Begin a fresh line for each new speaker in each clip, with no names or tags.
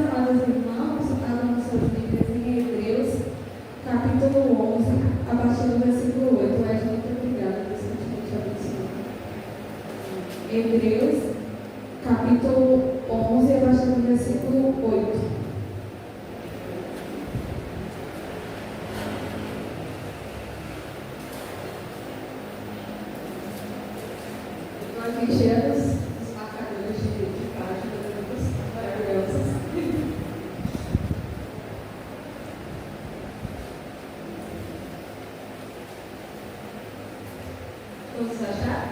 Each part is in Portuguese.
amadas irmãos, abram suas Bíblias em Hebreus, capítulo 11, a partir do versículo 8. Mas muito obrigada, Deus continue te abençoando. Hebreus, capítulo 11, a partir do versículo 8. Estou aqui cheia dos marcadores de páginas maravilhosos. Vamos achar?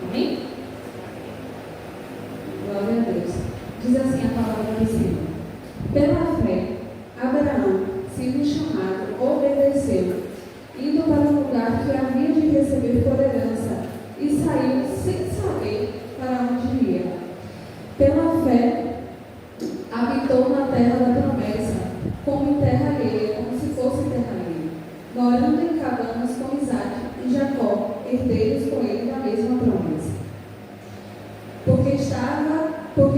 Amém? Glória a Deus. Diz assim a palavra do Senhor. Pela fé, Abraão, sendo chamado, obedeceu, indo para o lugar que havia de receber por herança, e saiu sem saber para onde ia. Pela fé, habitou na terra da promessa, como em terra alheia, como se fosse terra alheia, morando em cabanas com Isaque e Jacó, herdeiros com ele da mesma promessa. Porque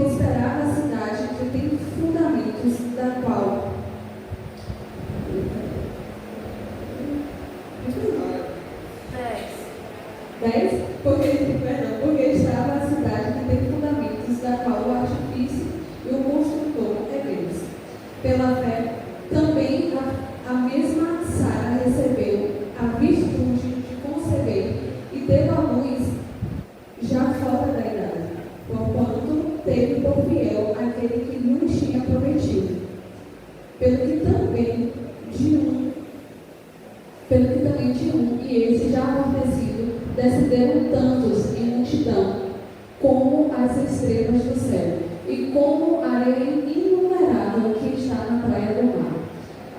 esperava a cidade que tem fundamentos, da qual 10. Porque estava a cidade que tem fundamentos, da qual o artifício e o construtor é Deus. Pela fé, também a mesma Sara recebeu a virtude de conceber e teve a luz já fora da idade, porquanto teve por fiel aquele que não tinha prometido. Pelo que também de um e esse já amortecido descenderam tantos em multidão, como as estrelas do céu, e como a areia inumerável que está na praia do mar.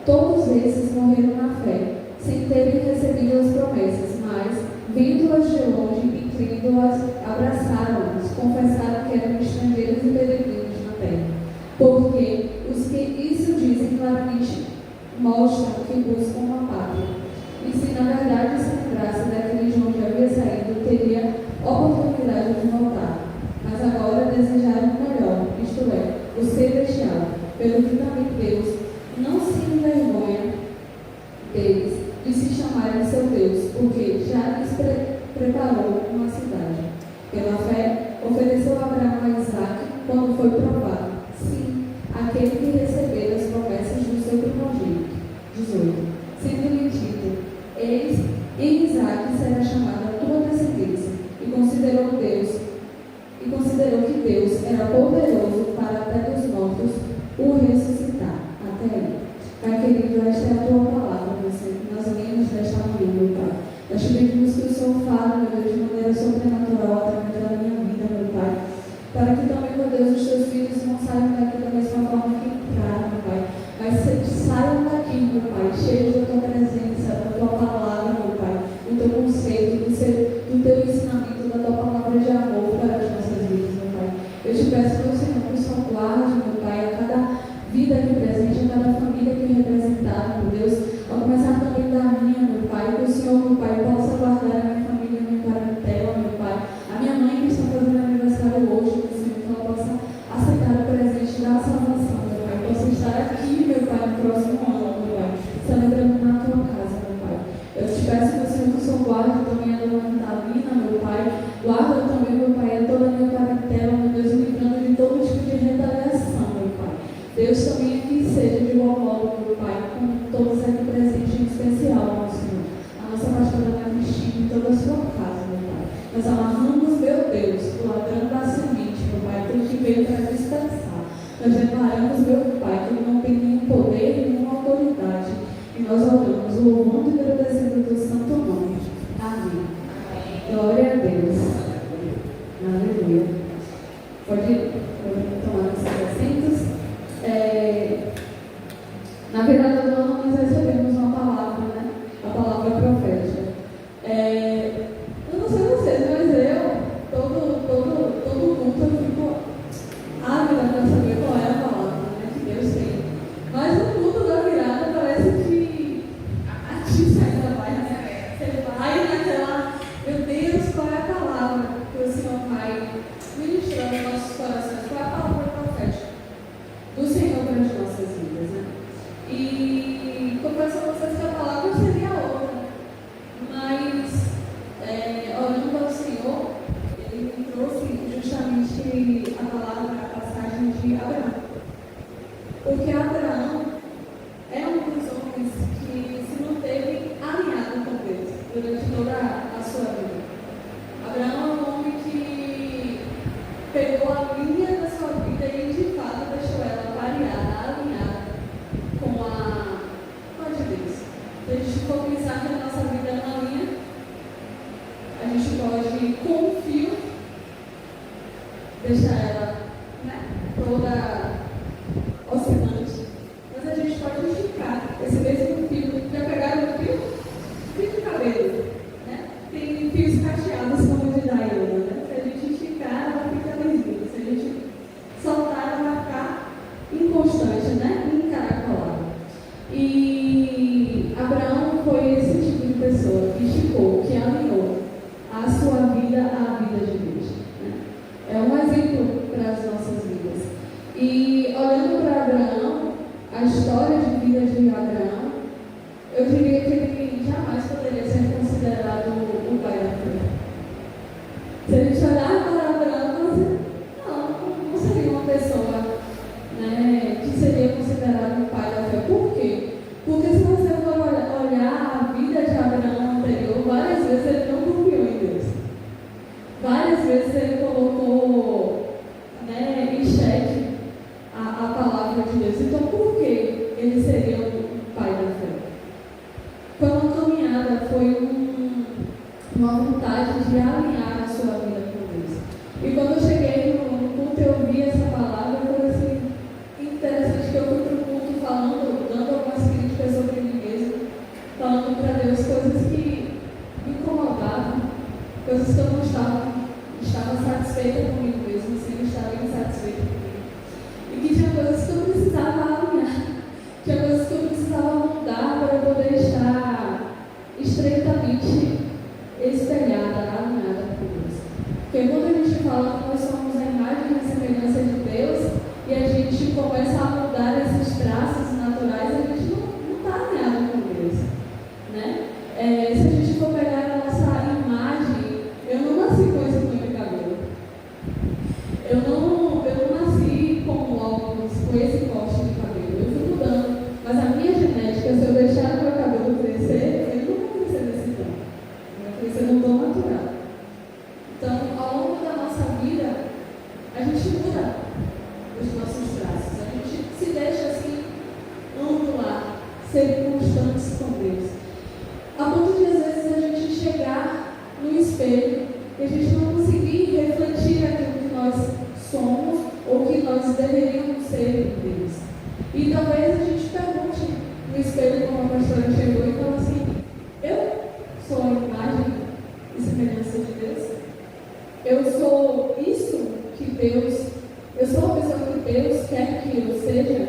Todos esses morreram na fé, sem terem recebido as promessas, mas, vendo-as de longe e crendo-as, abraçaram-as, confessaram que eram estrangeiros e peregrinos na terra. Porque os que isso dizem claramente mostram que buscam uma pátria. E se na verdade se lembrasse daquele de onde havia saído, teria oportunidade de voltar. Mas agora desejaram o melhor, isto é, o celestial, pelo que também Deus não se envergonha deles de se chamarem seu Deus, porque já lhes preparou uma cidade. Pela fé, ofereceu Abraão a Isaque quando foi provado, sim, aquele que recebera as promessas do seu primogênito. 18. Sendo-lhe dito, eis, em Isaque será chamada a tua descendência, e considerou que Deus era poderoso para até dos mortos o ressuscitar. Até aí. Pai querido, esta é a tua palavra, nós lemos desta manhã, meu Pai. Nós te pedimos que o Senhor fale, meu Deus, de maneira sobrenatural através da minha vida, meu Pai. Para que também, meu Deus, os teus filhos não saiam daqui da mesma forma que entraram, meu Pai. Mas saiam daqui, meu Pai, cheios da tua presença, da tua palavra, meu Pai, do teu conceito, do teu ensinamento, da tua palavra de amor para as nossas vidas, meu Pai. Eu te peço, meu Senhor, que o Senhor guarde, meu Pai, a cada vida aqui presente, a cada família aqui representada, meu Deus, a começar também da minha, meu Pai, que o Senhor, meu Pai, possa guardar a minha família, a minha parentela, meu Pai, a minha mãe que está fazendo aniversário hoje, meu Senhor, que ela possa aceitar o presente da salvação, meu Pai, possa estar aqui, meu Pai, no próximo ano, meu Pai, celebrando na tua casa, meu Pai. Eu te peço, meu Senhor, que o Senhor guarde também a dona Vitalina, meu Pai, guarda também, meu Pai, a toda a minha parentela, meu Deus, livrando de todo tipo de retaliação, meu Pai. Deus também aqui seja de igual modo, meu Pai, com todos aqui presentes em especial, meu Senhor. A nossa pastora Ana Cristina e toda a sua casa, meu Pai. Nós amarramos, meu Deus, o ladrão da semente, meu Pai, aquele que veio para dispersar. Nós declaramos, meu Pai, que ele não tem nenhum poder, nenhuma autoridade. E nós oramos, louvando e agradecendo o teu santo nome. Amém. Glória a Deus. Aleluia. Pode tomar os seus assentos. Na verdade, nós recebemos uma palavra, né? A palavra profética. Eu não sei vocês, mas todo deixar ela, né, toda oscilante. Mas a gente pode esticar esse mesmo fio. Já pegaram o fio? Fio de cabelo, né? Tem fios cacheados como o de Diana, né? Se a gente esticar, ela fica lisinha. Se a gente soltar, ela vai ficar inconstante, né? Encaracolada. E Abraão foi esse tipo de pessoa que esticou, que alinhou a sua vida à vida de Deus, né? É um exemplo para as nossas vidas. E olhando para Abraão, a história de vida de Abraão, eu diria que ele jamais poderia ser considerado o pai da fé. Se a gente olhar para Abraão, você, não seria uma pessoa, né, que seria considerado o pai da fé. Por quê? Porque se você for olhar a vida de Abraão anterior, várias vezes ele não confiou em Deus. Várias vezes ele colocou, né, em xeque a palavra de Deus. Então, por que ele seria o pai da fé? Foi uma caminhada, foi uma vontade de alinhar a sua vida com Deus. E quando eu cheguei no culto, eu ouvi essa palavra, foi assim, interessante que eu fui para o culto falando, dando algumas críticas sobre mim mesmo, falando para Deus coisas que me incomodavam, coisas que eu não estava satisfeita comigo mesmo, sempre estava insatisfeita comigo. E que tinha coisas que eu precisava alinhar, tinha coisas que eu precisava mudar para eu poder estar estreitamente espelhada, alinhada com Deus. Porque quando a gente fala que nós somos a imagem e semelhança de Deus, e a gente começa a mudar esses traços naturais, a gente não está alinhado com Deus, né? Se a gente for pegar a nossa imagem, eu não nasci com esse tom de cabelo. Eu não nasci com óculos, com esse corte de cabelo. Eu fui mudando. Mas a minha genética, se eu deixar o meu cabelo crescer, ele não vai crescer desse tom. Vai crescer no tom natural. Então, ao longo da nossa vida, a gente muda os nossos traços. A gente se deixa assim, anular, ser constantes com Deus. A ponto de, às vezes, a gente chegar no espelho e a gente não conseguir refletir aquilo que nós somos ou que nós deveríamos ser em Deus. E talvez a gente pergunte no espelho, como a pastora chegou e falou assim: eu sou a imagem e semelhança de Deus? Eu sou isso que Deus, eu sou a pessoa que Deus quer que eu seja?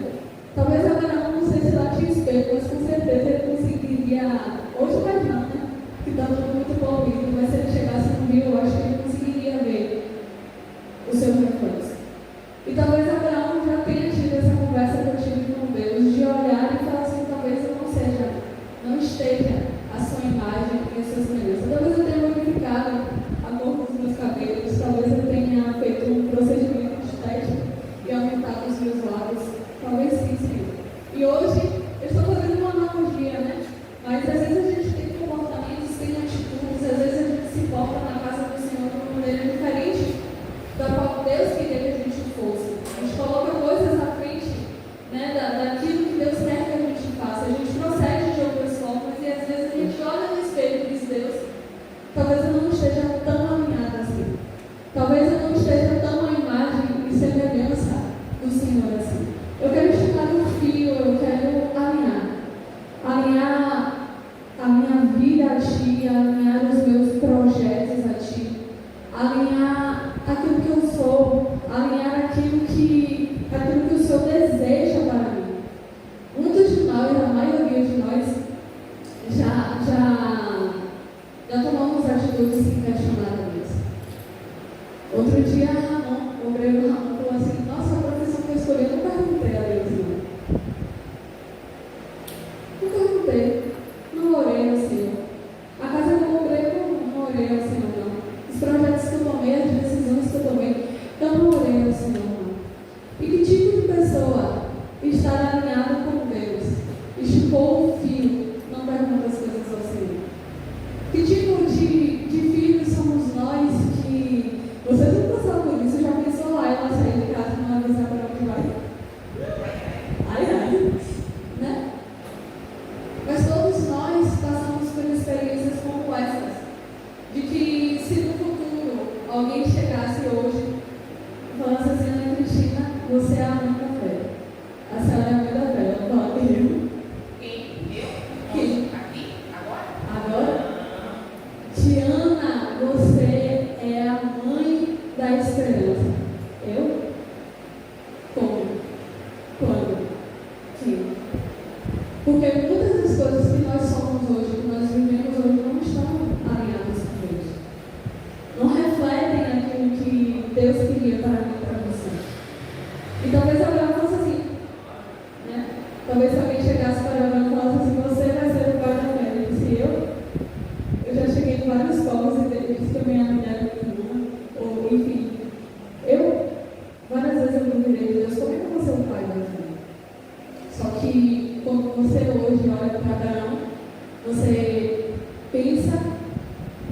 Talvez agora não sei se lá tinha espelho, mas com certeza ele conseguiria, hoje mais não, né? Que está tudo muito poluído, mas se ele chegasse no Rio, eu acho que ele conseguiria ver o seu reflexo. E talvez Abraão já tenha tido essa conversa que eu tive com Deus, de olhar e falar assim: talvez eu não esteja a sua imagem e a sua semelhança. Talvez eu tenha modificado a cor dos meus cabelos, talvez eu tenha feito um procedimento estético e aumentado os meus lábios. Talvez sim, Senhor. E hoje eu estou fazendo uma analogia, né? Mas às vezes a gente tem comportamentos, tem atitudes, às vezes a gente se porta na casa do Senhor de uma maneira diferente da qual Deus queria que a gente fosse. A gente coloca coisas à frente, né, daquilo que Deus quer que a gente faça. A gente procede de outras formas e às vezes a gente olha no espelho e diz: Deus, talvez eu não esteja tão alinhada assim. Talvez eu não esteja tão à imagem e semelhança do Senhor assim. Eu quero esticar o fio, eu quero alinhar a minha vida a Ti, alinhar os meus projetos a Ti, alinhar aquilo que eu sou, alinhar aquilo que o Senhor deseja para mim. Muitos de nós, a maioria de nós, já tomamos atitudes sem questionar a Deus. Outro dia, o obreiro Ramon falou assim: nossa, a profissão que eu escolhi, eu não perguntei a Deus, não. Não perguntei, não orei ao Senhor. A casa do obreiro, não orei ao Senhor, não. Os projetos que eu tomei, as decisões que eu tomei, eu não orei ao Senhor, não. E que tipo de pessoa está alinhado com Deus, esticou o fio, não pergunta as coisas ao Senhor? Que tipo de filhos somos nós que... Você não passou por isso, já pensou lá ela sair de casa e não avisar para onde vai? da esperança. Eu? Como? Quando? Sim. Porque muitas das coisas que nós somos hoje, que nós vivemos hoje, não estão alinhadas com Deus. Não refletem aquilo que Deus queria para mim e para você. E talvez Abraão fosse assim, né? Talvez se alguém chegasse para Abraão e falasse assim, você vai ser o pai da fé. Ele disse, eu já cheguei em vários povos e ele disse que eu me mulher ou enfim. Várias vezes eu me virei de Deus, como é que eu vou ser o pai da fé? Só que quando você hoje olha para Abraão, você pensa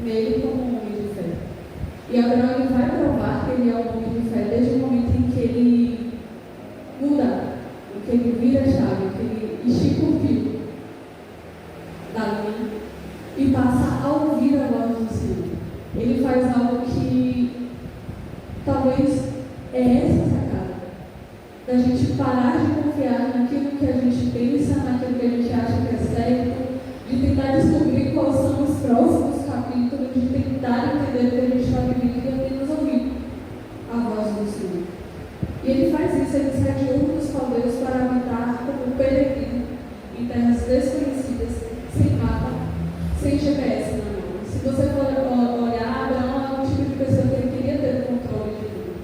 nele como um homem de fé. E Abraão ele vai provar que ele é um homem de fé desde o momento em que ele muda, em que ele vira a chave, em que ele estica o fio da linha e passa a ouvir a voz do Senhor. Ele faz algo que talvez é essa sacada, da gente parar de confiar naquilo que a gente pensa, naquilo que a gente acha que é certo, de tentar descobrir quais são os próximos capítulos, de tentar entender o que a gente está vivendo e apenas ouvir a voz do Senhor. E ele faz isso, ele sai de Ur dos Caldeus para habitar como peregrino em terras desconhecidas, sem mapa, sem GPS na mão. Se você for olhar, Abraão é um tipo de pessoa que ele queria ter o controle de tudo.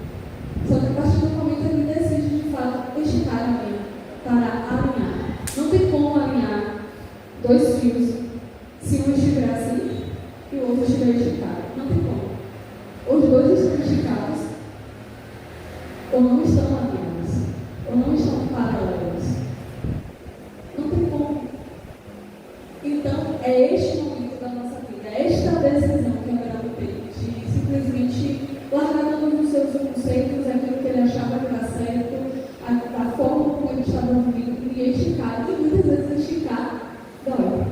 Só que a partir do momento ele decide de fato esticar a linha para alinhar. Não tem como alinhar dois fios se um estiver assim e o outro estiver esticado. Não tem como. Os dois estão esticados ou não estão alinhados, ou não estão paralelos. Não tem como. Então, é este momento da nossa vida, é esta decisão que Abraão teve de simplesmente largar todos os seus conceitos, aquilo que ele achava que era certo, a forma como ele estava vivendo, e esticar, e muitas vezes esticar dói.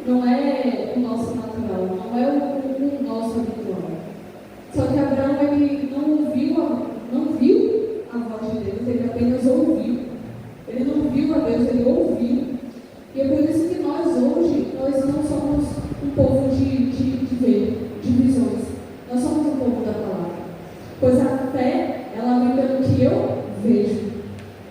Não é o nosso natural, não é o nosso habitual. Só que Abraão ele não viu a voz de Deus, ele apenas ouviu. Ele não viu a Deus, ele ouviu. E é por isso que nós hoje, nós não somos um povo de visões. Nós somos um povo da palavra. Pois a fé, ela vem pelo que eu vejo.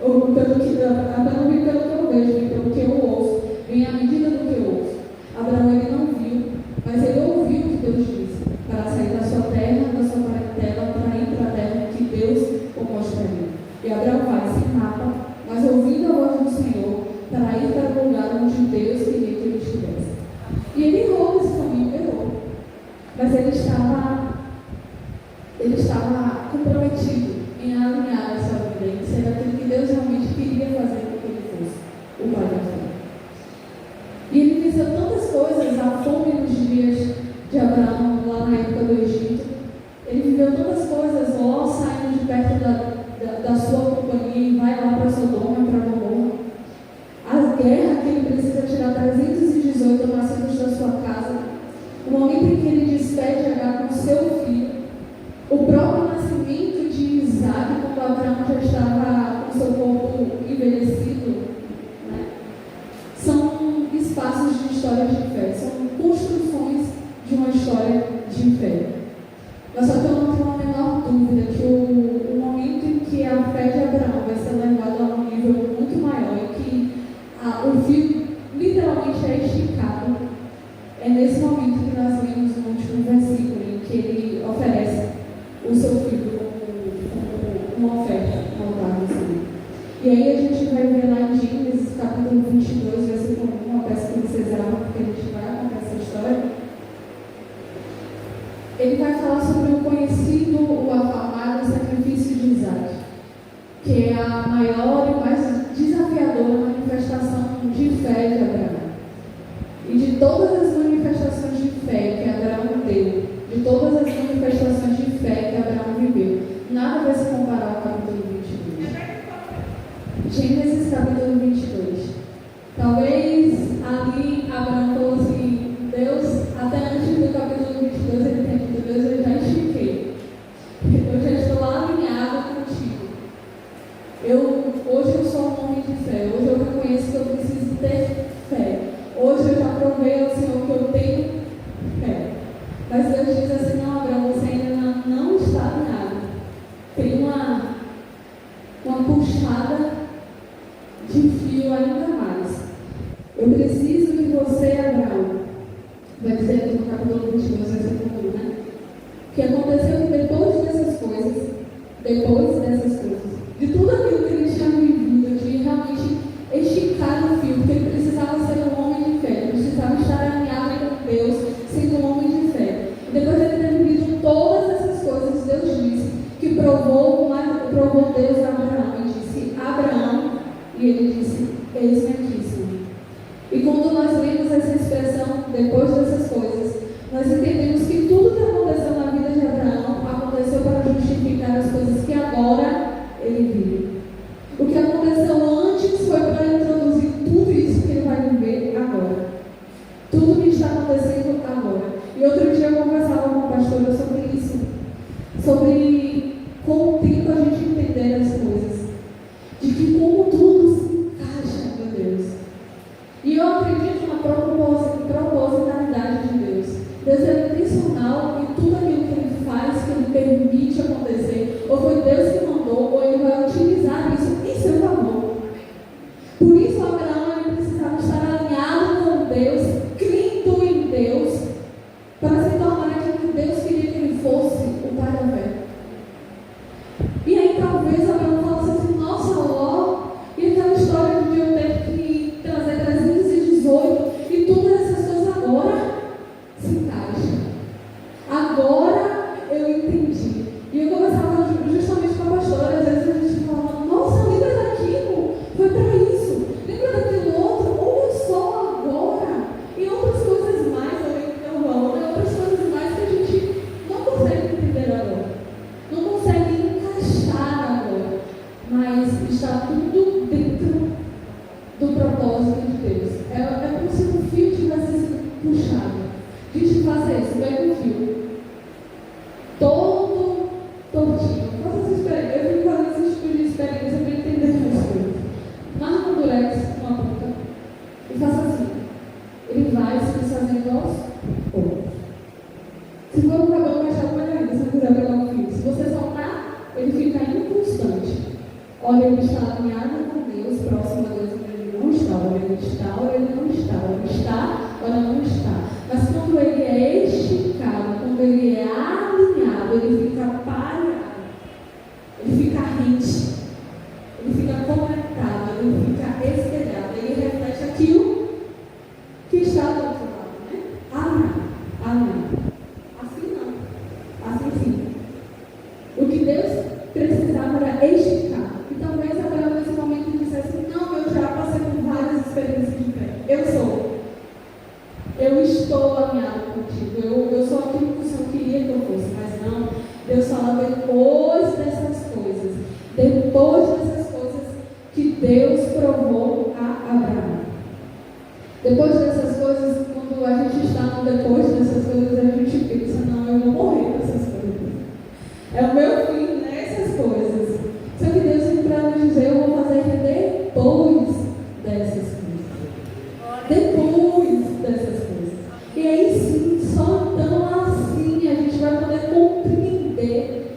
Ou pelo que não vem pelo que eu vejo, vem pelo que eu ouço. Vem à medida do que eu ouço. Abraão ele não viu, mas ele ouviu o que Deus disse. Para sair da sua terra, da sua parentela, para ir para a terra que Deus o mostraria. E Abraão vai sem mapa, mas ouvindo a voz do Senhor, para ir para o lugar onde Deus queria que ele estivesse. E ele errou nesse caminho, errou. Mas ele estava comprometido em alinhar a sua vida, em ser aquilo que Deus realmente queria fazer com que ele fosse o pai da fé. E ele venceu tantas coisas, a fome nos dias de Abraão, lá na época do Egito. Ele viveu tantas coisas, Ló saindo de perto da sua companhia e vai lá para Sodoma e para Gomorra. A guerra que ele precisa tirar 318 nascidos da sua casa. O momento em que ele despede Agar com seu filho. O próprio nascimento de Isaac, quando Abraão já estava com seu corpo envelhecido, né? São espaços de história de fé, são construções de uma história de fé. Mas só que eu não tenho a menor dúvida que o momento em que a fé de Abraão vai ser levada a um nível muito maior e que o fio literalmente é esticado, é nesse momento que nós vimos no último versículo, em que ele oferece o seu filho como uma oferta no altar do Senhor. E aí a gente vai ver lá em Gênesis capítulo 22, versículo 1, eu peço que vocês abram, porque a gente vai contar essa história. Ele vai falar sobre o conhecido, o afamado sacrifício de Isaac, que é a maior e mais desafiadora manifestação de fé de Abraão. E de todas as manifestações de fé que Abraão deu, de todas as manifestações de fé que Abraão viveu, nada vai se comparar ao capítulo 22. Gênesis capítulo 22. Talvez ali Abraão falou assim, Deus, até antes do capítulo 22 ele tem dito, Deus, eu já estiquei. Eu já estou alinhado contigo. Hoje eu sou um homem de fé. Hoje eu reconheço que eu preciso ter fé. Hoje eu já provei ao Senhor que eu tenho fé. Mas Deus diz assim, não, Abraão, você depois dessas coisas, de tudo aquilo que ele tinha vivido, de realmente esticar o fio, porque ele precisava ser um homem de fé, ele precisava estar alinhado com Deus, sendo um homem de fé. Depois de ele ter vivido todas essas coisas, Deus disse que provou Deus a Abraão e disse: Abraão, e ele disse: eis-me aqui, Senhor. E quando nós lemos essa expressão, depois dessas coisas, nós entendemos que tudo que aconteceu na vida de Abraão aconteceu para justificar as coisas que agora ele vive. O que aconteceu antes foi para introduzir tudo isso que ele vai viver agora. Tudo que está acontecendo agora. E outro dia eu conversava com a pastora sobre isso. Sobre com o tempo a gente entender as coisas. De que como tudo se encaixa, meu Deus. E eu acredito na propositalidade de Deus. Deus é intencional em tudo aquilo que Ele faz, que Ele permite acontecer. Ou foi Deus que mandou, ou Ele vai utilizar isso em seu favor. Por isso Abraão ele precisava estar alinhado com Deus, crendo em Deus, para se tornar aquilo que Deus queria que ele fosse, o pai da fé. E aí talvez Abraão falasse assim: nossa, Ló, e aquela história de eu ter que trazer 318 e todas essas coisas agora se encaixam. Agora eu entendi. E eu conversava justamente com a pastora, às vezes a gente falava: nossa, lembra daquilo? Foi para isso. Lembra daquilo outro? Olha só agora. E outras coisas mais, outras coisas mais que a gente não consegue entender agora. Não consegue encaixar agora. Mas está tudo dentro do propósito de Deus. É como se um fio tivesse sido puxado. A gente fazer isso, pega um fio todo tortinho. Faça essa experiência. Eu fico fazendo esse tipo de experiência para entender as coisas. Marca um durex com a ponta e faça assim. Ele vai se desfazendo aos poucos. Se for um cabelo mais chato, melhor ainda. Se não quiser pegar um fio, se você soltar, ele fica inconstante. Olha, ele está alinhado com Deus, próximo a Deus, ele não está. Olha, ele está, olha, ele não está. Olha, ele está, olha, não está. Mas quando ele é esticado, quando ele é alinhado, ele fica pareado, ele fica rente, ele fica conectado, ele fica espelhado, ele reflete aquilo que está do outro lado, né? Alinhado. Assim não. Assim sim. O que Deus precisava era esticar. E talvez Abraão nesse momento dissesse: não, eu já passei por várias experiências de fé. Eu estou alinhado contigo. Eu sou aquilo que o Senhor queria que eu fosse. Mas não, Deus fala depois dessas coisas. Depois dessas coisas que Deus provou a Abraão. Depois dessas coisas, quando a gente está no depois dessas coisas, a gente pensa: não, eu vou morrer com essas coisas. É o meu fim nessas coisas. Só que Deus vem para nos dizer: eu vou fazer depois dessas coisas. Depois dessas coisas. E aí sim, só então assim a gente vai poder compreender.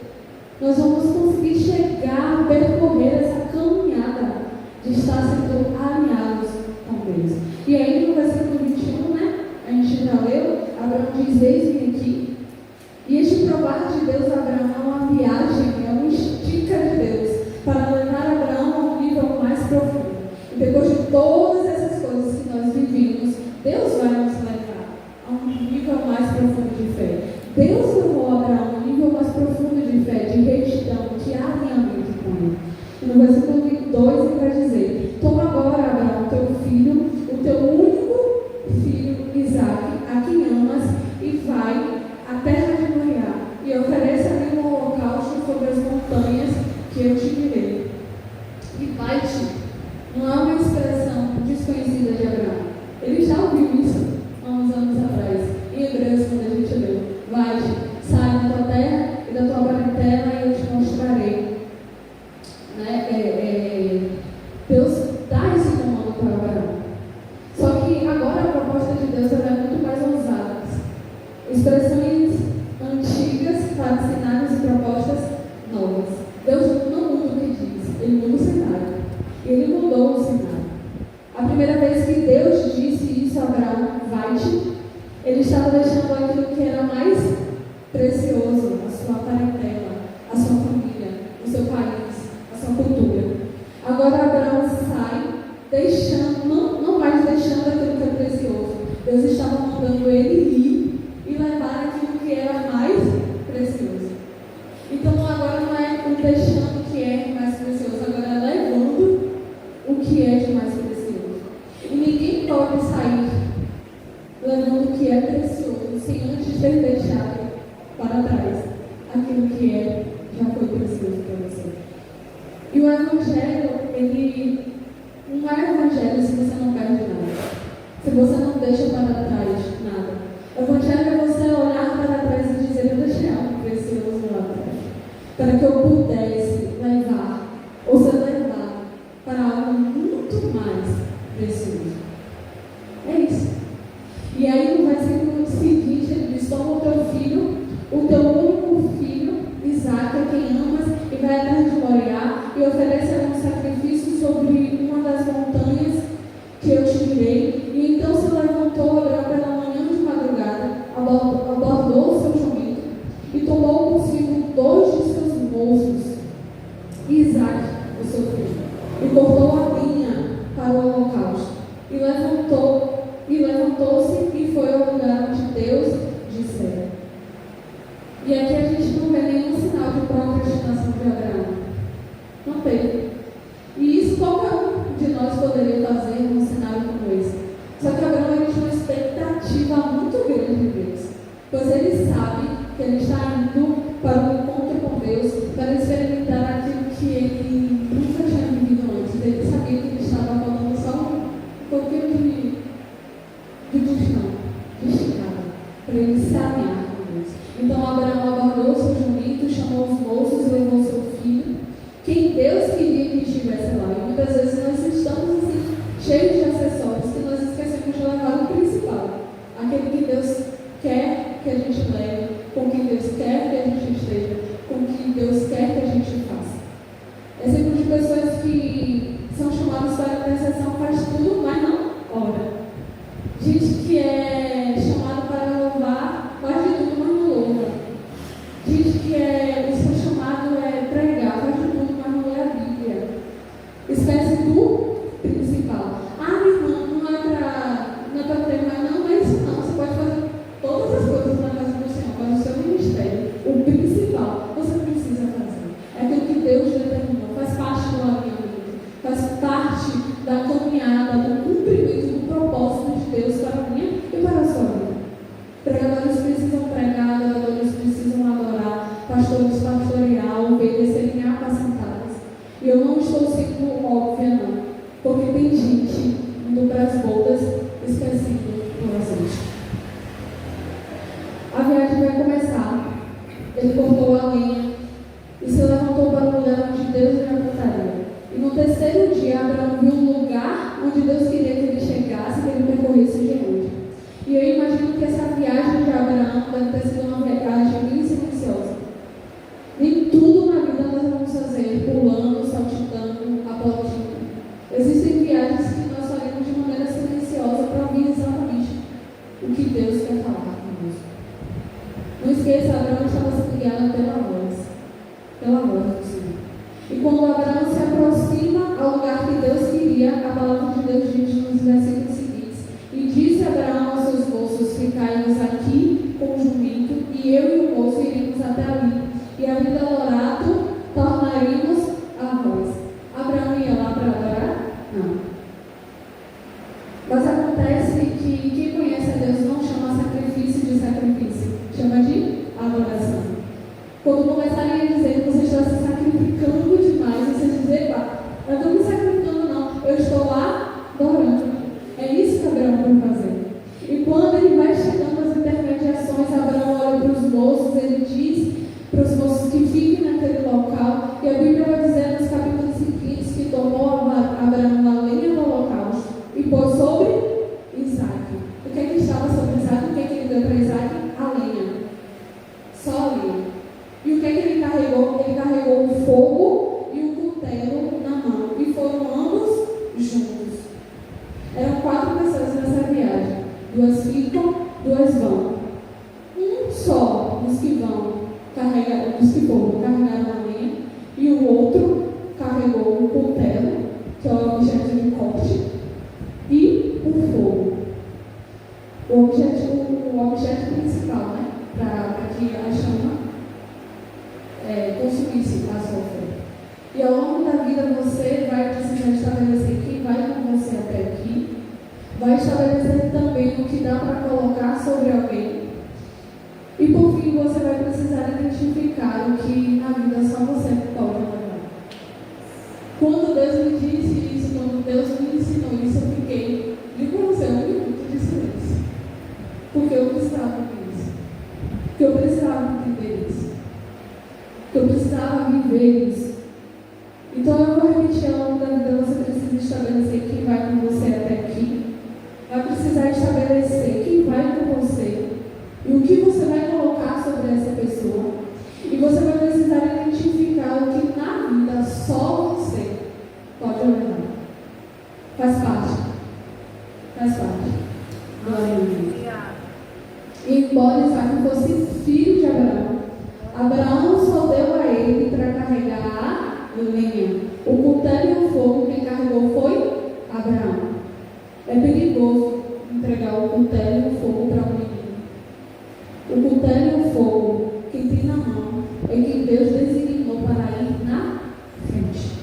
Nós vamos conseguir chegar, percorrer essa caminhada de estar sendo alinhados com Deus. E aí no versículo 21, né? A gente já leu, Abraão diz: eis-me aqui. E este provar de Deus a Abraão é uma viagem, é um estica de Deus, para levar Abraão a um nível mais profundo. E depois de todas essas coisas que nós vivimos, Deus vai nos levar a um nível mais profundo de fé. Deus levou Abraão a um nível mais profundo de fé, de retidão, de alinhamento com Ele. E no versículo 2 ele vai dizer: toma agora, Abraão, teu filho, o teu único filho, Isaque, a quem amas, e vai à terra de Moriá, e oferece ali um holocausto sobre as montanhas que eu te direi. E vai-te, não é uma expressão desconhecida de Abraão. Ele já ouviu isso há uns anos atrás, em Hebreus, quando a gente leu: vai-te, sai da tua terra e da tua parentela, e eu te mostrarei. Deus dá esse comando para Abraão. Só que agora a proposta de Deus é muito mais ousada. Expressões antigas para cenários e propostas novas. Deus não muda o que diz, Ele muda o cenário. Ele mudou o cenário. A primeira vez que Deus disse isso a Abraão: vai-te, Ele estava deixando aquilo que era mais precioso, a sua parentela. aquilo que já foi precioso para você. E o Evangelho, ele não é Evangelho se você não perde nada, se você não deixa para trás nada. O Evangelho é você olhar para trás e dizer: eu deixei algo precioso lá atrás, para que eu pudesse levar, ou ser levado para algo muito mais precioso. É isso. E aí no versículo seguinte ele diz: toma o teu filho, o teu único filho, Isaque, a quem amas, e vai atrás de Moriá, e oferece um sacrifício sobre uma das montanhas que eu te direi. E então se levantou Abraão pela manhã de madrugada, abordou o seu jumento, e tomou consigo 2 de seus moços, e Isaque, o seu filho, e cortou a linha para o holocausto, e levantou-se e foi ao lugar onde Deus dissera. E aqui a gente não vê nenhum sinal de procrastinação de Abraão. Não teve. E isso qualquer um de nós poderia fazer num cenário como esse. Só que Abraão tinha uma expectativa muito grande de Deus, pois ele sabe que ele está indo para um encontro com Deus, para experimentar aquilo que ele nunca tinha vivido antes. Ele sabia que ele estava falando só um pouquinho de bujão, de esticada, para ele se alinhar com Deus. Então Abraão abordou seu jumento, chamou os moços e levou seu filho, quem Deus queria que estivesse lá. E muitas vezes nós estamos assim, cheios de acessórios, que nós esquecemos de levar o principal, aquele que Deus quer que a gente leve, com quem Deus quer que a gente esteja, com quem Deus quer que a gente faça. Exemplo de pessoas que são chamadas para a intercessão, faz tudo, mas não ora. Gente que é chamada para louvar, faz de tudo, mas não louva. Gente que o seu chamado é pregar, faz de tudo, mas não lê a Bíblia. Esquece do principal. Ah, meu irmão, não é para pregar, não é isso não. Você pode fazer todas as coisas na casa do Senhor, mas o seu ministério, o principal, você precisa fazer. É aquilo que Deus determinou, faz parte do alinhamento, faz parte da caminhada, do cumprimento do propósito de Deus para a minha e para a sua vida. Pregadores precisam pregar, adoradores precisam adorar, pastores pastorear, ovelhas serem apacentadas. E eu não estou sendo óbvia, não, porque tem gente indo para as bodas esquecendo do azeite. A viagem vai começar. Ele cortou a lenha e se levantou para o lugar onde Deus lhe apontaria. E no terceiro dia, Abraão viu um lugar onde Deus queria que ele chegasse, que ele percorresse diante. E eu imagino que essa viagem de Abraão deve ter sido uma viagem bem silenciosa. Nem tudo na vida nós vamos fazer pulando, saltitando, aplaudindo. Existem viagens que nós faremos de maneira silenciosa para ouvir exatamente o que Deus quer falar conosco. Não esqueça, Abraão estava sendo guiado pela voz do Senhor. E quando Abraão se aproxima ao lugar que Deus queria, a palavra de Deus diz nos versículos seguintes: e disse Abraão aos seus moços: ficai-vos aqui com o jumento, e eu e o moço iremos até ali, e havendo adorado, tornaremos a vós. Abraão ia lá para adorar? Não. Mas acontece que quem conhece a Deus não chama sacrifício de sacrifício, chama de adoração. Quando começarem a dizer que você está se sacrificando demais, você dizer: eu não estou me sacrificando não, eu estou lá adorando. É isso que Abraão vai fazer. E quando ele vai chegando às intermediações, Abraão olha para os moços, ele diz para os moços que fiquem naquele local, e a Bíblia vai dizer nos capítulos seguintes que tomou Abraão a lenha do holocausto e pôs sobre Isaque. O que é que estava sobre Isaque? O que é que ele deu para Isaque? A lenha. Só a lenha. E o que é que ele carregou? Ele carregou o fogo e o cutelo na mão. E foram ambos juntos. Eram 4 pessoas nessa viagem. 2 ficam, 2 vão. Um só dos que foram carregaram a lenha. E o outro carregou o cutelo, que é o objeto de corte, e o fogo. O objeto principal, né? Para que a chama consumisse a sua oferta. E ao longo da vida você vai precisar estabelecer quem vai com você até aqui, vai estabelecer também o que dá para colocar sobre alguém, e por fim você vai precisar identificar precisava viver isso. Então eu vou repetir ao longo da vida, você precisa estabelecer quem vai com você até aqui. Vai precisar estabelecer quem vai com você e o que você vai colocar sobre essa pessoa. E você vai precisar identificar o que na vida só você pode levar. Faz parte. Faz parte. Glória a Deus. E embora Isaac fosse filho de Abraão, Abraão só deu a ele para carregar a lenha. O cutelo e o fogo, quem carregou foi Abraão. É perigoso entregar o cutelo e o fogo para um menino. O cutelo e o fogo, quem tem na mão, é quem Deus designou para ir na frente.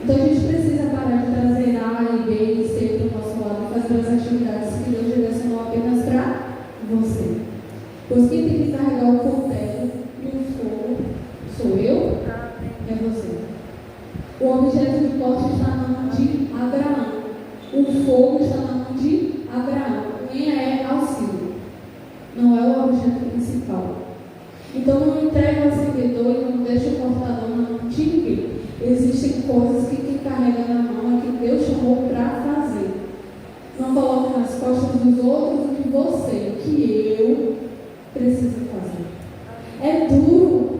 Então a gente precisa parar de trazer A e B e C para o nosso lado e fazer as atividades que Deus direcionou apenas para você. Pois quem tem que carregar o cutelo e o fogo sou eu, é você. O objeto de corte está na mão de Abraão. O fogo está na mão de Abraão. Nem é auxílio. Não é o objeto principal. Então não entrega o acendedor e não deixa o cortador na mão de ninguém. Existem coisas que quem carrega na mão é que Deus chamou para fazer. Não coloque nas costas dos outros o que você, o que eu preciso fazer. É duro.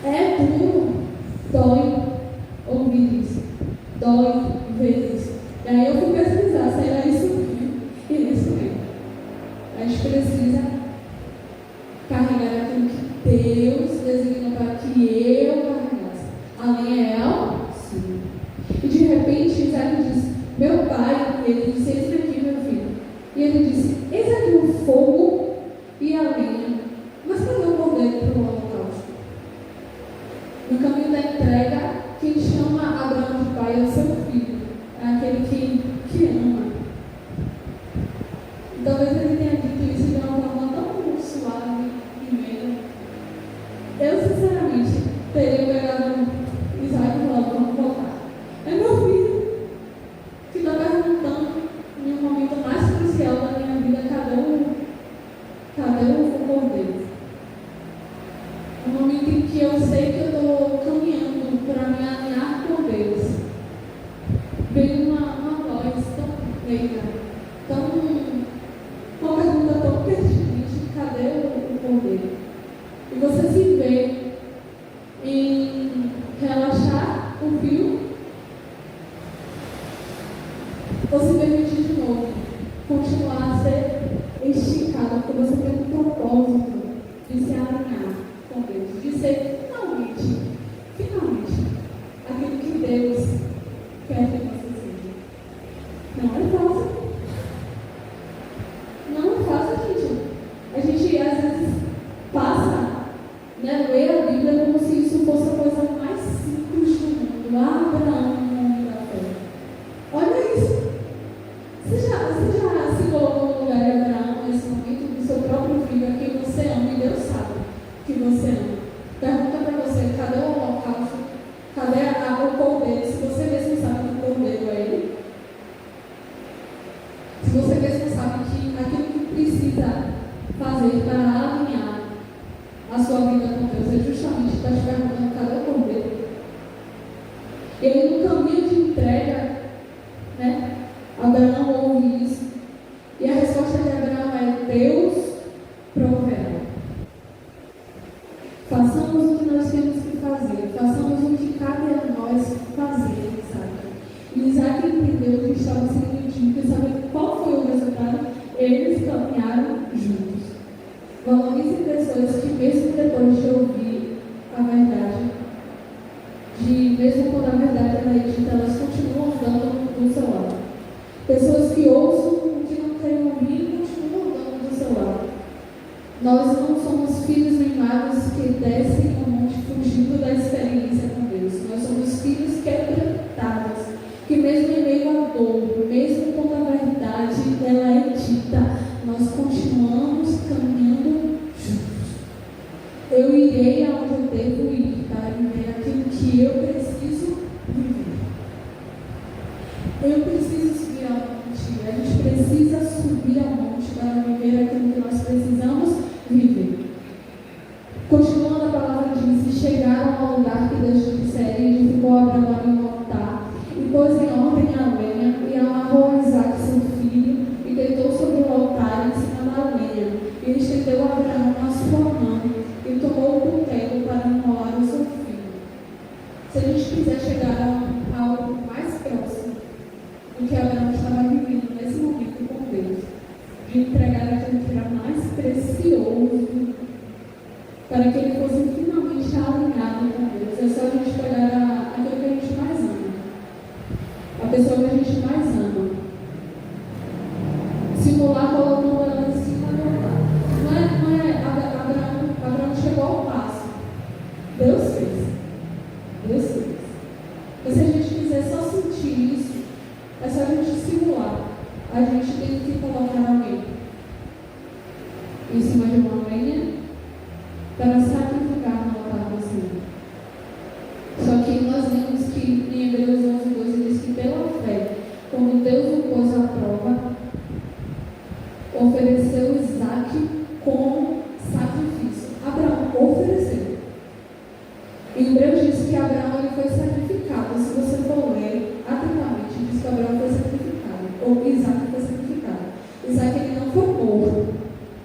É duro. Dói ouvir isso. Dói ver isso. E aí eu fui pesquisar se era isso mesmo. E é isso mesmo. A gente precisa carregar aquilo que Deus designou para que eu carregasse. A linha é auxílio. E de repente Isaac disse, meu pai, e ele disse, eis aqui meu filho. E ele disse, eis aqui o fogo e a lenha. Mas cadê o cordeiro para o holocausto? No caminho da entrega, quem chama Abraão de pai é o seu filho. É aquele que ama. E talvez ele tenha dito isso de uma forma tão suave e meio. Eu, sinceramente, teria pegado Isaac e falado, vamos voltar. É meu filho que está perguntando, em um momento mais crucial da minha vida, cadê o cordeiro? Um momento em que eu sei que eu estou caminhando para me alinhar com Deus. Veio uma voz tão feita, uma pergunta tão pertinente, cadê o cordeiro? E você se vê em relaxar o fio, ou se permitir de novo, continuar a ser esticado, porque você tem um propósito de se alinhar com Deus, de ser finalmente, aquilo que Deus quer que você seja. Não é fácil. Não é fácil, gente. A gente às vezes passa, lê a Bíblia como se isso fosse a coisa mais simples do mundo. Abraão, no nome da fé. Olha isso. Você já se colocou no lugar de Abraão nesse momento do seu próprio filho, a quem você ama, e Deus sabe que você ama. Pergunta para você, cadê o holocausto? Cadê o cordeiro? Se você mesmo sabe que o cordeiro é ele. Se você mesmo sabe que aquilo que precisa fazer para alinhar a sua vida com Deus é justamente estar te perguntando, cadê o cordeiro? E aí no caminho de entrega, Abraão ouve isso. E a resposta de Abraão é, Deus proverá. Façamos o que nós temos que fazer. Façamos o que cabe a nós fazer, Isaac. E Isaac entendeu que estava sendo dito e saber qual foi o resultado. Eles caminharam juntos. Valorize pessoas que mesmo depois de ouvir a verdade, mesmo quando a verdade ela é dita, elas continuam andando do seu lado. Pessoas que ouçam o que não querem ouvir e continuam andando do seu lado. Nós não somos filhos mimados que descem no monte fugindo da experiência com Deus. Nós somos filhos quebrantados, que mesmo em meio à dor, mesmo quando a verdade ela é dita, nós continuamos caminhando juntos. Eu irei aonde eu devo ir para viver aquilo que eu preciso viver. Eu preciso subir ao monte. A gente precisa subir ao monte para viver aquilo que nós precisamos viver. Continuando a palavra gente fosse finalmente alinhado com Deus. É só a gente pegar aquilo que a gente mais ama. A pessoa que a gente mais ama. Simular colocando ela em cima do altar. Não é Abraão chegou ao passo. Deus fez. Deus fez. E se a gente quiser só sentir isso, é só a gente simular. A gente tem que colocar alguém em cima de uma lenha para sacrificar no altar do Senhor. Só que nós vemos que em Hebreus 11:12 diz que pela fé, quando Deus o pôs à prova, ofereceu Isaac como sacrifício. Abraão ofereceu. Em Hebreus diz que Abraão ele foi sacrificado. Se você for ler atentamente, diz que Abraão foi sacrificado. Ou Isaac foi sacrificado. Isaac ele não foi morto,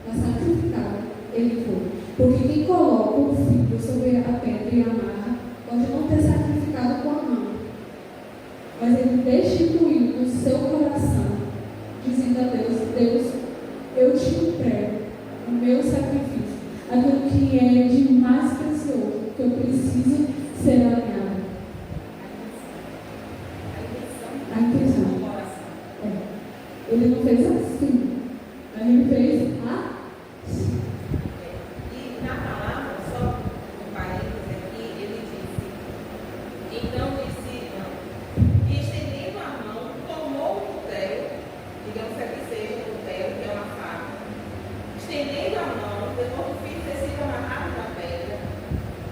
mas sacrificado ele foi. Porque quem coloca o filho sobre a pedra e amarra, pode não ter sacrificado com a mão, mas ele destituiu no seu coração, dizendo a Deus: Deus, eu te entrego o meu sacrifício, aquilo que é de mais precioso, que eu preciso ser alinhado. A intenção. Ele não fez assim, mas ele fez assim.
E na palavra, só um parênteses aqui, ele disse: então disse não. E estendendo a mão, tomou o cutelo, digamos que aqui seja o cutelo, que é uma faca. Estendendo a mão, depois do filho ter sido amarrado na pedra,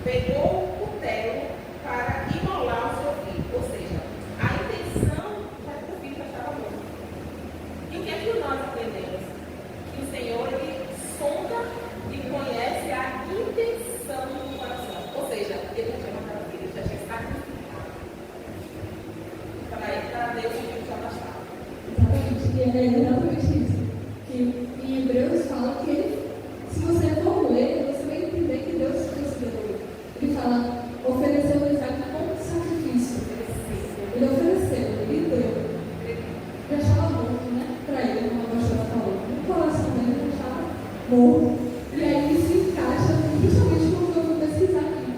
pegou o cutelo para imolar o seu filho. Ou seja, a intenção já que o filho já estava morto. E o que é que nós aprendemos? Que o Senhor ele sonda e conhece a intenção do coração. Ou seja, ele já tinha matado o filho, ele já tinha sacrificado. Para Deus o filho já bastava.
Exatamente, é exatamente isso. Que em Hebreus fala que ele, se você for ler, você vai entender que Deus considerou ele. Ele fala, ofereceu o Isaac como sacrifício. Ele ofereceu, ele deu. Já estava morto, né? Para ele, como a pastora falou. No coração dele já estava morto. E aí isso encaixa justamente com o que eu vou pesquisar aqui.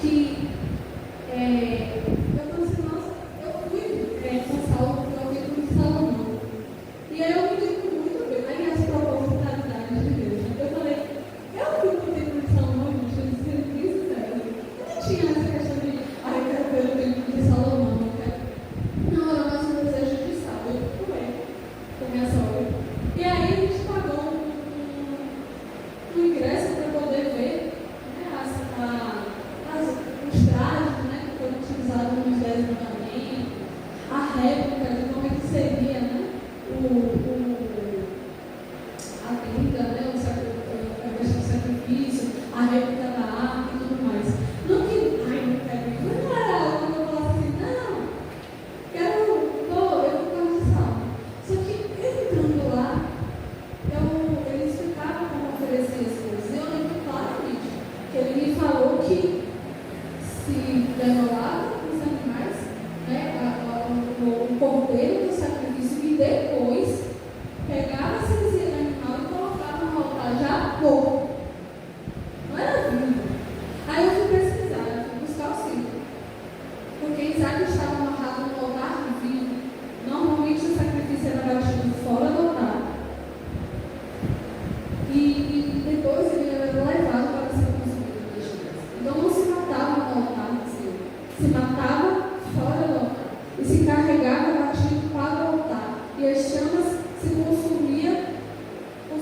Que eu pensei, nossa, eu fui com Saulo, eu fui com Salomão. E aí eu me lembro muito bem, aliás, para a oportunidade de Deus. Eu falei, eu fui com o templo de Salomão, gente, eu disse, bem sincero. Eu não tinha essa questão de, eu quero ver o templo de Salomão, eu quero. Não, era mais um desejo de sábado. Eu fui com minha sogra. E aí a gente pagou um ingresso para poder ver, né, os trajes, né, que foram utilizados nos 10 mandamentos, a réplica de como é que seria, né, a vida, né, a questão do sacrifício, a réplica da arca e tudo mais. Não que, não quero ir, mas não era algo que eu falasse assim, não, eu vou de salmo. Só que entrando lá, eles explicavam como oferecer as coisas. Eu lembro claramente que ele me falou que se demolava os animais, né, o cordeiro do sacrifício, e depois pegava esse animal e colocava no altar já morto. Não era vivo. Aí eu fui pesquisar, eu fui buscar o símbolo. Porque Isaac estava amarrado no altar vivo. Normalmente o sacrifício era batido fora do altar. E depois ele era levado para ser consumido pelas chamas. Então não se matava no altar do Senhor. Se matava fora do altar. E se carregava batido para o altar. E as chamas se consumiam o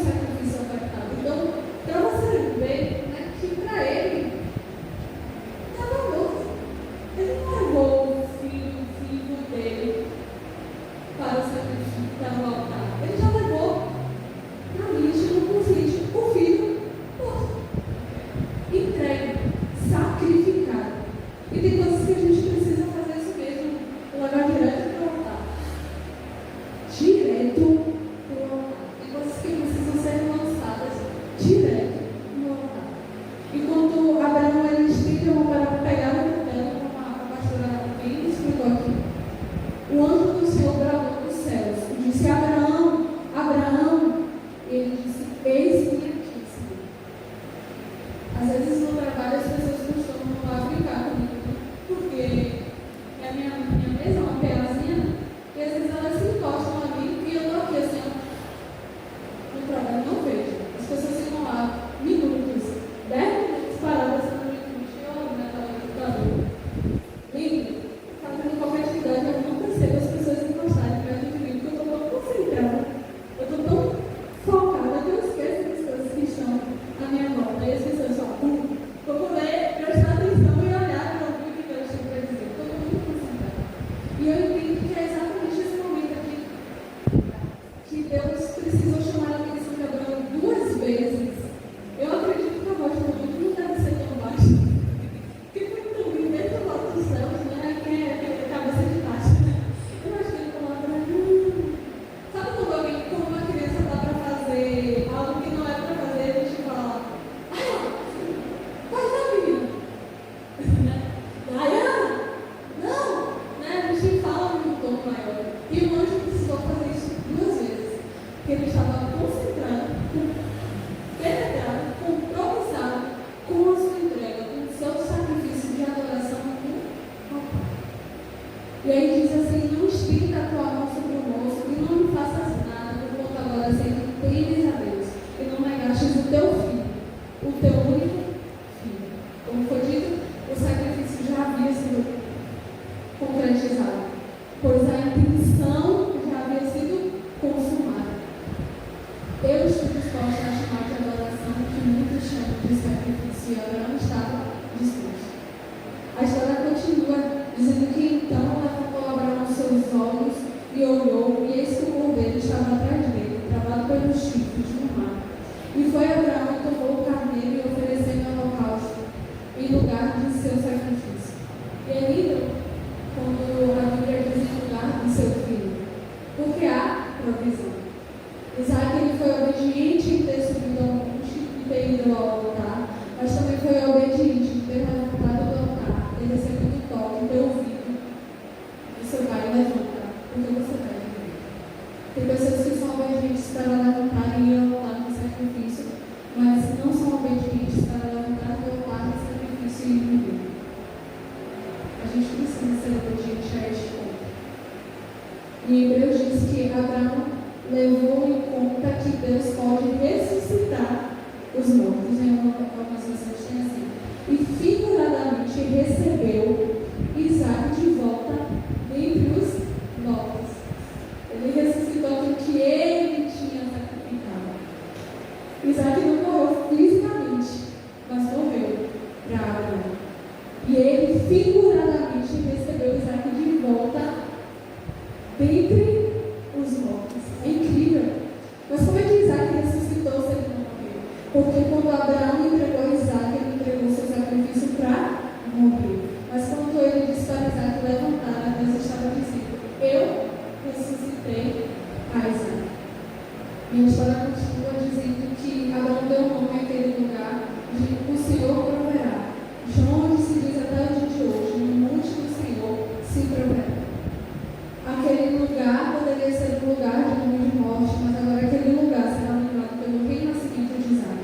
sacrifício ofertado. Então, para você ver, né, que para ele estava morto. Ele não levou o filho vivo dele para o sacrifício, para o altar. Ele já levou na lista, no conflito, o filho morto. Entregue, sacrificado. E tem coisas que a gente precisa fazer isso mesmo, levar direto para o altar. Direto para o altar. Tem coisas que precisam ser lançadas direto no altar. Enquanto Abraão ele estende a mão para pegar o cutelo, como a pastora bem explicou aqui, o anjo do Senhor bradou dos céus e disse: Abraão, Abraão. E ele disse: eis-me aqui, Senhor. Às vezes no trabalho as pessoas costumam lá brincar comigo, porque a minha mesa é uma peazinha, e às vezes elas se encostam a mim e eu estou aqui assim, ó, no trabalho, não vejo. As pessoas ficam lá minutos, 10 minutos paradas no limite, eu olho na tela do computador. Lindo, fazendo qualquer atividade, eu não percebo as pessoas encostarem perto de mim, porque eu estou tão concentrada, eu estou tão focada que eu esqueço das coisas que estão à minha volta. E as pessoas só, vou poder prestar atenção e olhar para ouvir o que Deus tem para dizer. Estou muito concentrada. E eu entendo que é exatamente esse momento aqui que Deus precisou chamar a atenção de Abraão 2 vezes. Eu acredito que a voz do mundo não deve ser tão baixa. Porque foi tão dentro lá dos céus, né? Que é a cabeça de baixo. Eu acho que ele falou para sabe quando alguém, como uma criança dá para fazer algo que não é para fazer, a gente fala, faz lá, menino. Diana, não, né? A gente fala num tom maior. E o anjo precisou fazer isso 2 vezes. Porque ele estava concentrado, penetrado, compromissado com a sua entrega, com o seu sacrifício de adoração com o Pai. E aí diz assim, não estenda a tua mão sobre o moço e não me faças nada, porquanto agora sei que temes a Deus e não negastes o teu filho, o teu único filho. Como foi dito, o sacrifício já havia sido concretizado, pois a intenção já havia sido consumada. Eu estou disposta a chamar de adoração que muitos chamam de sacrifício e Abraão estava disposto. A história continua dizendo que então levantou Abraão seus olhos e olhou, e eis que o cordeiro estava atrás dele, travado pelos chifres no mar. E foi Abraão e tomou o carneiro e ofereceu em holocausto, em lugar de seu sacrifício. E é lindo quando a Bíblia diz em lugar de seu filho, porque há provisão. Isaac ele foi obediente em ter subido ao monte e ter ido ao altar, mas também foi obediente em ter levantado do altar, ter recebido o toque, ter ouvido o seu pai levantar, porque você vai viver. Tem pessoas que são obedientes para levantar e ir ao altar no sacrifício, mas não são obedientes para levantar do altar no sacrifício e viver. A gente precisa ser obediente a este ponto. E Hebreus diz que Abraão levou em conta que Deus pode ressuscitar os mortos, em algumas versões tem assim, e figuradamente recebeu Isaac de volta entre os mortos. Ele ressuscitou aquilo que ele tinha sacrificado. Isaac não morreu fisicamente, mas morreu para Abraão. E ele figuradamente recebeu Isaac de volta dentre os mortos. É incrível. Mas como é que Isaac ressuscitou se ele não morreu? Porque quando Abraão entregou Isaac, ele entregou seu sacrifício para morrer. Mas quando ele disse para Isaac levantar, Deus estava dizendo, eu ressuscitei a Isaac. E a história continua dizendo que Abraão deu o nome àquele lugar de o Senhor proverá. João se diz até o dia de hoje, no monte do Senhor se proverá. Aquele lugar poderia ser um lugar de nome de morte, mas agora aquele lugar será lembrado pelo renascimento de Isaac.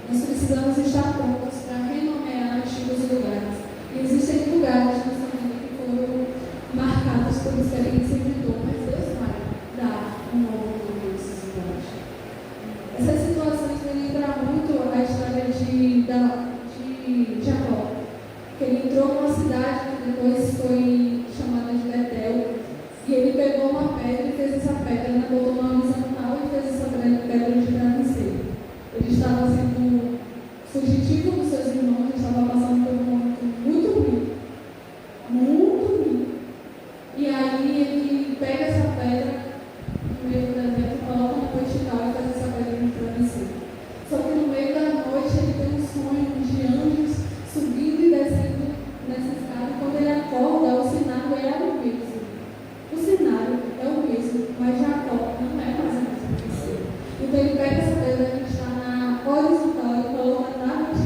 Nós precisamos estar prontos para renomear antigos lugares. E existem lugares na nossa vida que foram marcados por experiências de dor, mas Deus vai dar um novo nome a esses lugares. Essas situações me lembram muito a história de Jacó, que ele entrou numa cidade que depois foi chamada de Betel. E ele pegou uma pedra e fez essa pedra, né? Botou uma horizontal e fez essa pedra de travesseiro. Ele estava sendo fugitivo dos seus irmãos, ele estava passando por um momento muito ruim. Muito ruim. E aí ele pega essa pedra no meio do deserto, coloca no vertical e faz essa pedra de travesseiro. Só que no meio da noite ele tem um sonho de anjos subindo e descendo nessa escada. Quando ele acorda, o cenário é o mesmo. O cenário é o mesmo, mas Jacó não é mais a mesma pessoa. Então ele pega essa pedra que está na horizontal e coloca na vertical.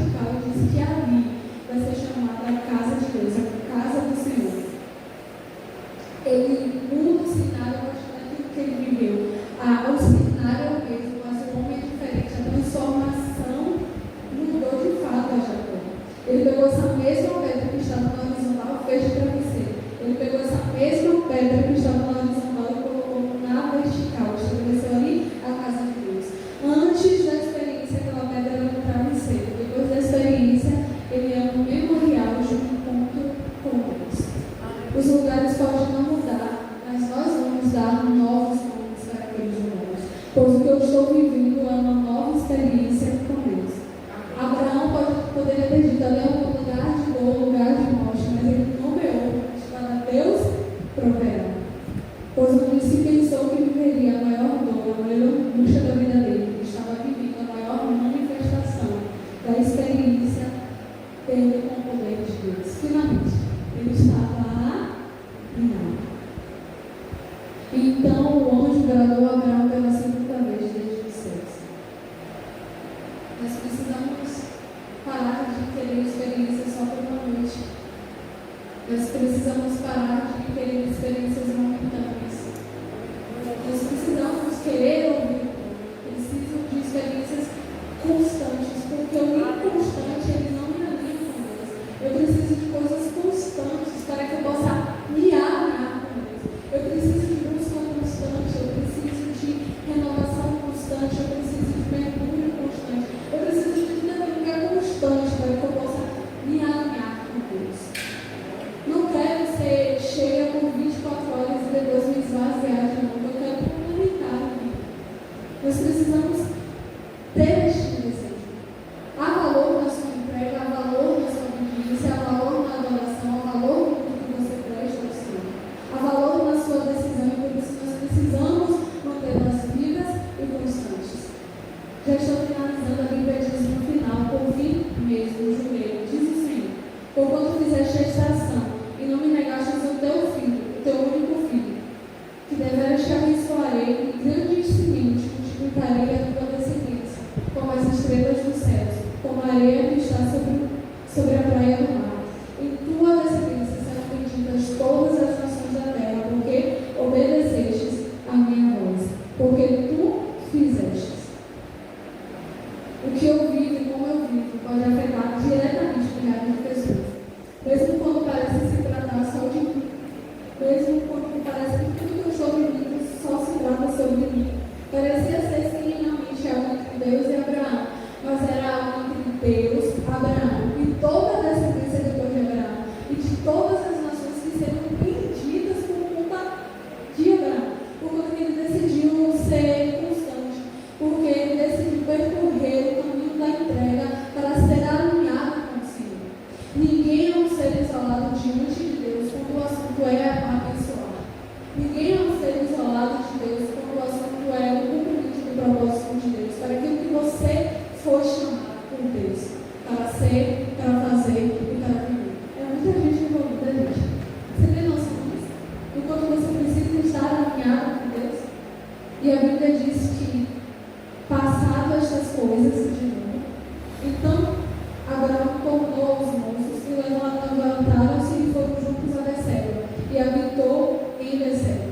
parar de querer experiências só por uma noite. Nós precisamos parar de querer experiências momentâneas. Nós precisamos querer ouvir. Preciso de experiências constantes, porque o inconstante ele não me alinha com Deus. Eu preciso de coisas constantes para que eu possa me alinhar com Deus. Eu preciso de busca constante, eu preciso de renovação constante, eu preciso de mergulho constante, eu preciso de tudo aquilo que é constante para que eu possa me alinhar com Deus. Não quero ser cheia por 24 horas e depois me esvaziar de novo. Eu quero comunicar a vida. Nós precisamos ter este desejo. Há valor na sua entrega, há valor na sua obediência, há valor na adoração, há valor no que você presta ao Senhor. Há valor na sua decisão e por isso nós precisamos mantê-las vivas e constantes. Já estou finalizando, a Bíblia diz no final, por fim mesmo, jurei, diz o Senhor, porquanto fizeste esta ação e não me negastes o teu filho, o teu único filho, que deveras te abençoarei e grandemente multiplicarei a tua descendência, como as estrelas dos céus, como a areia que está sobre a praia do mar. Em tua descendência serão benditas todas as nações da terra, porque obedecestes a minha voz, porque tu fizestes. O que eu vivo e como eu vivo pode afetar diretamente milhares de pessoas. Mesmo quando parece se tratar só de mim, mesmo quando parece que tudo que eu estou vivendo só se trata sobre mim. Parecia ser sim realmente algo entre Deus e Abraão, mas era algo entre Deus, Abraão e toda a descendência depois de Abraão, e de todas as nações que seriam perdidas por conta de Abraão, por conta que ele decidiu ser constante, porque ele decidiu percorrer o caminho da entrega para ser alinhado com o Senhor. Ninguém é um ser isolado diante de Deus quando o assunto é abençoar. Ninguém é um ser isolado de Deus quando o assunto é o cumprimento do propósito de Deus, para aquilo que você foi chamado por Deus, para ser, para fazer e para viver. É muita gente envolvida, gente. Você tem noção disso? Enquanto você precisa estar alinhado com Deus. E a Bíblia diz que, passado estas coisas de novo, então Abraão tornou os moços e levantaram-se e foram juntos a Beceba, e habitou em Beceba.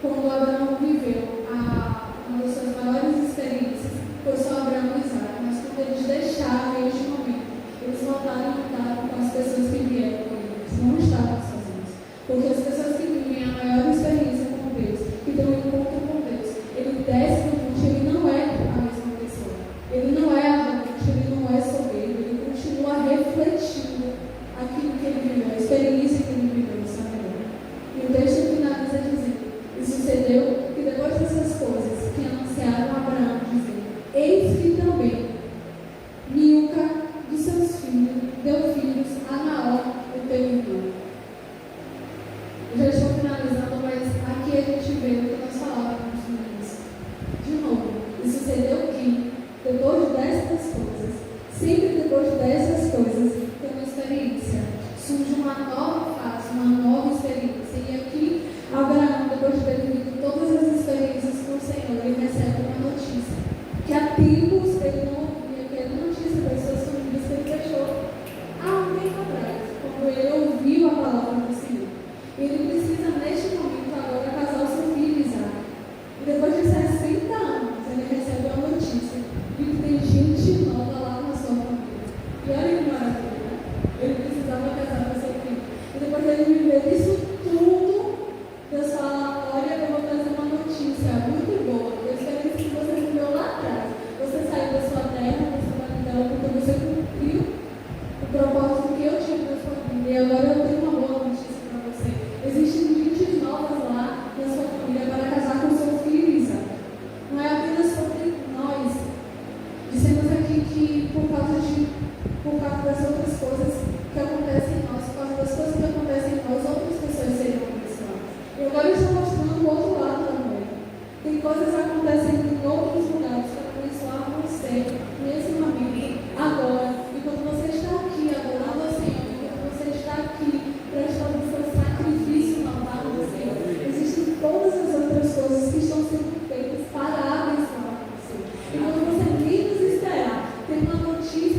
Quando Abraão viveu uma das suas maiores experiências, foi só Abraão e Isaac, mas quando eles deixaram este momento, eles voltaram e lutaram com as pessoas que vieram com eles, não estavam sozinhos. Porque as pessoas que vivem a maior experiência com Deus, que têm um encontro com Deus, ele desce no monte, ele não é a mesma pessoa, ele não é arrogante, ele não é soberbo, ele continua refletindo aquilo que ele viveu, a experiência que ele viveu, sabe? E o texto finaliza dizendo, e sucedeu que depois dessas coisas que anunciaram a Abraão, dizendo, eis que também Milca dos seus filhos deu filhos a Naor, o teu irmão. Eu já estou finalizando, mas aqui a gente vê o que nós falávamos no início. De novo, e sucedeu que depois destas coisas, sempre depois dessas coisas, tem uma experiência, surge uma nova fase, uma nova experiência. E aqui, Abraão, depois de ter vivido todas as experiências com o Senhor, ele recebe uma notícia, que há tempos ele não ouvia, que era notícia das suas famílias que ele deixou há um tempo atrás, quando ele ouviu a palavra do Senhor. Ele precisa, neste momento, agora casar o seu filho Isaac. E depois de 60 anos, ele recebe a notícia de que tem gente nova lá na sua família. E olha que maravilha, né? Ele precisava casar com o seu filho. E depois de ele viver isso tudo, Deus fala, olha, eu vou trazer uma notícia muito boa. Eu espero que você viveu lá atrás. Você saiu da sua terra, da sua família, porque você cumpriu o propósito que eu tinha para a sua vida. E agora eu tenho uma boa notícia para você. Existem gente novas lá na sua família para casar com seu filho, Isaac. Não é apenas sobre nós. Dissemos aqui que por causa das outras coisas que acontecem em nós, por causa das coisas que acontecem em nós, outras pessoas seriam abençoadas. E agora eu estou mostrando o outro lado da moeda. Tem coisas acontecendo em outros lugares para abençoar você, nesse momento, agora. E quando você está aqui adorando ao Senhor, quando você está aqui prestando o seu sacrifício na palavra do Senhor, existem todas as outras coisas que estão sendo feitas para abençoar você. E quando você menos esperar, tem uma notícia